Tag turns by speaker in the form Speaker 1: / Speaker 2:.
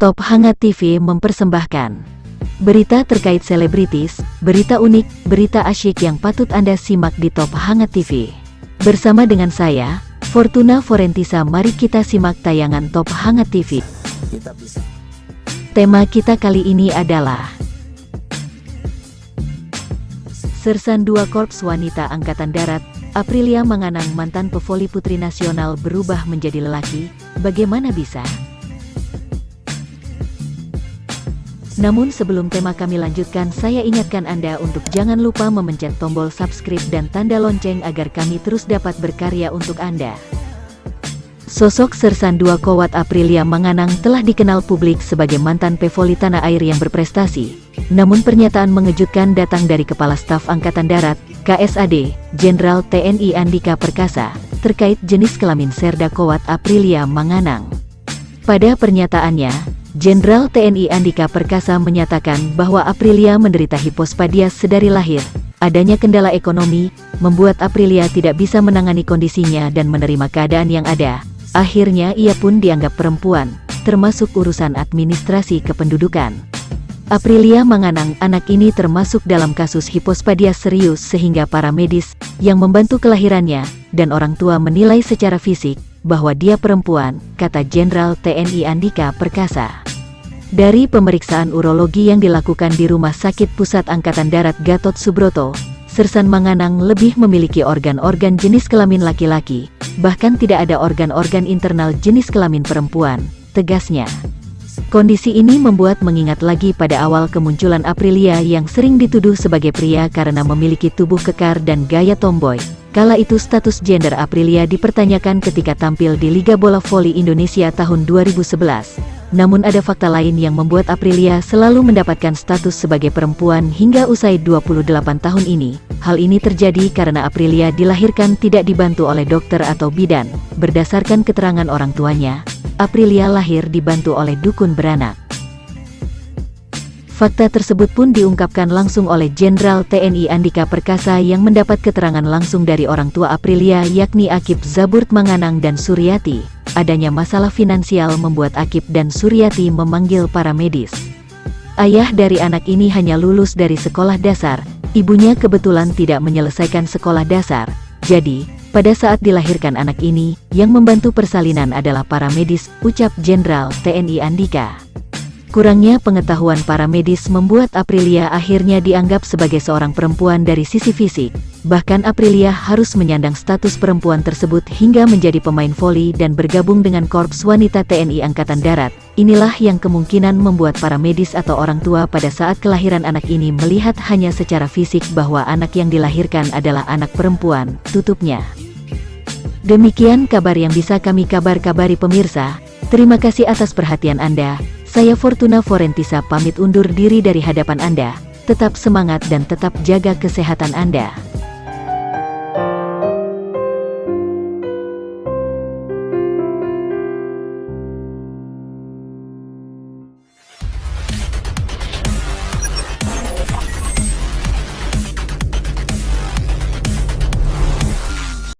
Speaker 1: Top Hangat TV mempersembahkan berita terkait selebritis, berita unik, berita asyik yang patut Anda simak di Top Hangat TV. Bersama dengan saya, Fortuna Forentisa, mari kita simak tayangan Top Hangat TV. Tema kita kali ini adalah Sersan 2 Korps Wanita Angkatan Darat, Aprilia Manganang, mantan pevoli putri nasional berubah menjadi lelaki, bagaimana bisa? Namun sebelum tema kami lanjutkan, saya ingatkan Anda untuk jangan lupa memencet tombol subscribe dan tanda lonceng agar kami terus dapat berkarya untuk Anda. Sosok Sersan 2 Kowat Aprilia Manganang telah dikenal publik sebagai mantan pevoli tanah air yang berprestasi. Namun pernyataan mengejutkan datang dari Kepala Staf Angkatan Darat, KSAD, Jenderal TNI Andika Perkasa, terkait jenis kelamin Serda Kowat Aprilia Manganang. Pada pernyataannya, Jenderal TNI Andika Perkasa menyatakan bahwa Aprilia menderita hipospadias sedari lahir. Adanya kendala ekonomi, membuat Aprilia tidak bisa menangani kondisinya dan menerima keadaan yang ada. Akhirnya ia pun dianggap perempuan, termasuk urusan administrasi kependudukan. Aprilia Manganang, anak ini termasuk dalam kasus hipospadias serius sehingga para medis yang membantu kelahirannya dan orang tua menilai secara fisik bahwa dia perempuan, kata Jenderal TNI Andika Perkasa. Dari pemeriksaan urologi yang dilakukan di Rumah Sakit Pusat Angkatan Darat Gatot Subroto, Sersan Manganang lebih memiliki organ-organ jenis kelamin laki-laki, bahkan tidak ada organ-organ internal jenis kelamin perempuan, tegasnya. Kondisi ini membuat mengingat lagi pada awal kemunculan Aprilia yang sering dituduh sebagai pria karena memiliki tubuh kekar dan gaya tomboy. Kala itu status gender Aprilia dipertanyakan ketika tampil di Liga Bola Voli Indonesia tahun 2011. Namun ada fakta lain yang membuat Aprilia selalu mendapatkan status sebagai perempuan hingga usai 28 tahun ini. Hal ini terjadi karena Aprilia dilahirkan tidak dibantu oleh dokter atau bidan. Berdasarkan keterangan orang tuanya, Aprilia lahir dibantu oleh dukun beranak. Fakta tersebut pun diungkapkan langsung oleh Jenderal TNI Andika Perkasa yang mendapat keterangan langsung dari orang tua Aprilia yakni Akip Zaburt Manganang dan Suryati. Adanya masalah finansial membuat Akip dan Suryati memanggil para medis. Ayah dari anak ini hanya lulus dari sekolah dasar, ibunya kebetulan tidak menyelesaikan sekolah dasar. Jadi, pada saat dilahirkan anak ini, yang membantu persalinan adalah para medis, ucap Jenderal TNI Andika. Kurangnya pengetahuan para medis membuat Aprilia akhirnya dianggap sebagai seorang perempuan dari sisi fisik. Bahkan Aprilia harus menyandang status perempuan tersebut hingga menjadi pemain voli dan bergabung dengan Korps Wanita TNI Angkatan Darat. Inilah yang kemungkinan membuat para medis atau orang tua pada saat kelahiran anak ini melihat hanya secara fisik bahwa anak yang dilahirkan adalah anak perempuan, tutupnya. Demikian kabar yang bisa kami kabari pemirsa. Terima kasih atas perhatian Anda. Saya Fortuna Forentisa pamit undur diri dari hadapan Anda. Tetap semangat dan tetap jaga kesehatan Anda.